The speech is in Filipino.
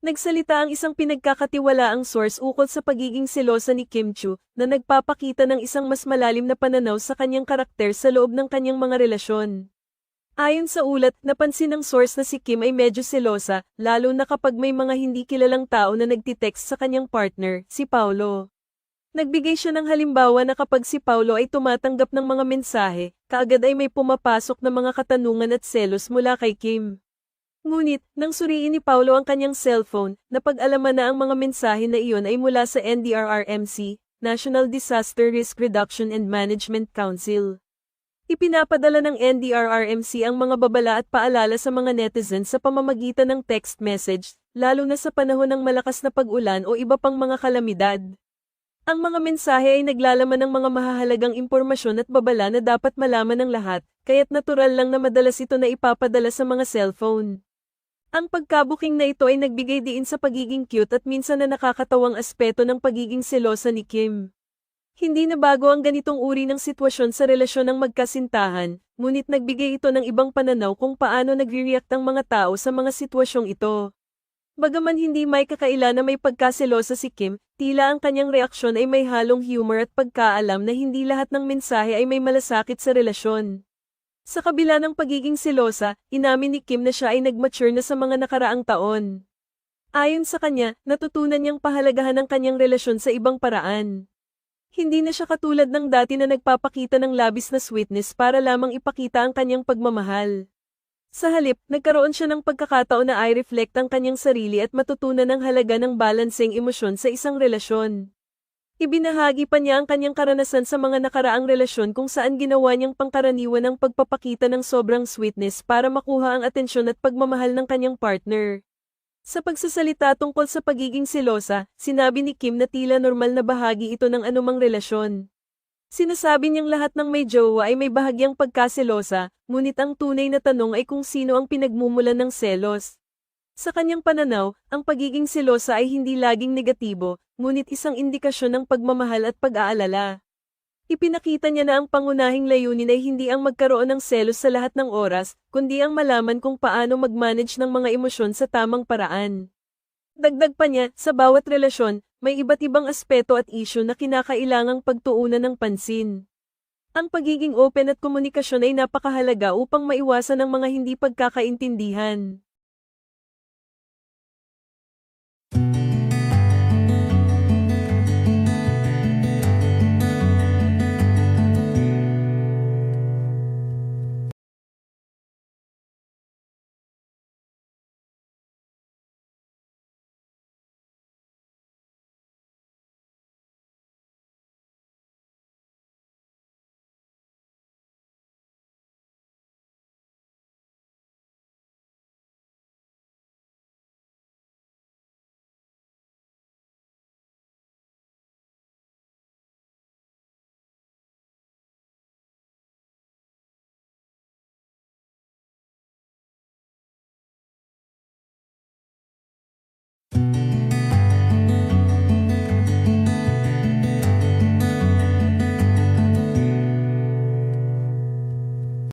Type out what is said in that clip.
Nagsalita ang isang pinagkakatiwalaang source ukol sa pagiging selosa ni Kim Chu, na nagpapakita ng isang mas malalim na pananaw sa kanyang karakter sa loob ng kanyang mga relasyon. Ayon sa ulat, napansin ng source na si Kim ay medyo selosa, lalo na kapag may mga hindi kilalang tao na nagtitext sa kanyang partner, si Paulo. Nagbigay siya ng halimbawa na kapag si Paulo ay tumatanggap ng mga mensahe, kaagad ay may pumapasok na mga katanungan at selos mula kay Kim. Ngunit, nang suriin ni Paulo ang kanyang cellphone, napag-alaman na ang mga mensahe na iyon ay mula sa NDRRMC, National Disaster Risk Reduction and Management Council. Ipinapadala ng NDRRMC ang mga babala at paalala sa mga netizens sa pamamagitan ng text message, lalo na sa panahon ng malakas na pag-ulan o iba pang mga kalamidad. Ang mga mensahe ay naglalaman ng mga mahahalagang impormasyon at babala na dapat malaman ng lahat, kaya't natural lang na madalas ito na ipapadala sa mga cellphone. Ang pagkabuking na ito ay nagbigay diin sa pagiging cute at minsan na nakakatawang aspeto ng pagiging selosa ni Kim. Hindi na bago ang ganitong uri ng sitwasyon sa relasyon ng magkasintahan, ngunit nagbigay ito ng ibang pananaw kung paano nagre-react ang mga tao sa mga sitwasyong ito. Bagaman hindi may kakaila na may pagkaselosa si Kim, tila ang kanyang reaksyon ay may halong humor at pagkaalam na hindi lahat ng mensahe ay may malasakit sa relasyon. Sa kabila ng pagiging selosa, inamin ni Kim na siya ay nag-mature na sa mga nakaraang taon. Ayon sa kanya, natutunan niyang pahalagahan ang kanyang relasyon sa ibang paraan. Hindi na siya katulad ng dati na nagpapakita ng labis na sweetness para lamang ipakita ang kanyang pagmamahal. Sa halip, nagkaroon siya ng pagkakataon na i-reflect ang kanyang sarili at matutunan ang halaga ng balanseng emosyon sa isang relasyon. Ibinahagi pa niya ang kanyang karanasan sa mga nakaraang relasyon kung saan ginawa niyang pangkaraniwan ang pagpapakita ng sobrang sweetness para makuha ang atensyon at pagmamahal ng kanyang partner. Sa pagsasalita tungkol sa pagiging selosa, sinabi ni Kim na tila normal na bahagi ito ng anumang relasyon. Sinasabi niyang lahat ng may jowa ay may bahagyang pagkaselosa, ngunit ang tunay na tanong ay kung sino ang pinagmumulan ng selos. Sa kanyang pananaw, ang pagiging selosa ay hindi laging negatibo, ngunit isang indikasyon ng pagmamahal at pag-aalala. Ipinakita niya na ang pangunahing layunin ay hindi ang magkaroon ng selos sa lahat ng oras, kundi ang malaman kung paano mag-manage ng mga emosyon sa tamang paraan. Dagdag pa niya, sa bawat relasyon, may iba't ibang aspeto at isyu na kinakailangang pagtuunan ng pansin. Ang pagiging open at komunikasyon ay napakahalaga upang maiwasan ang mga hindi pagkakaintindihan.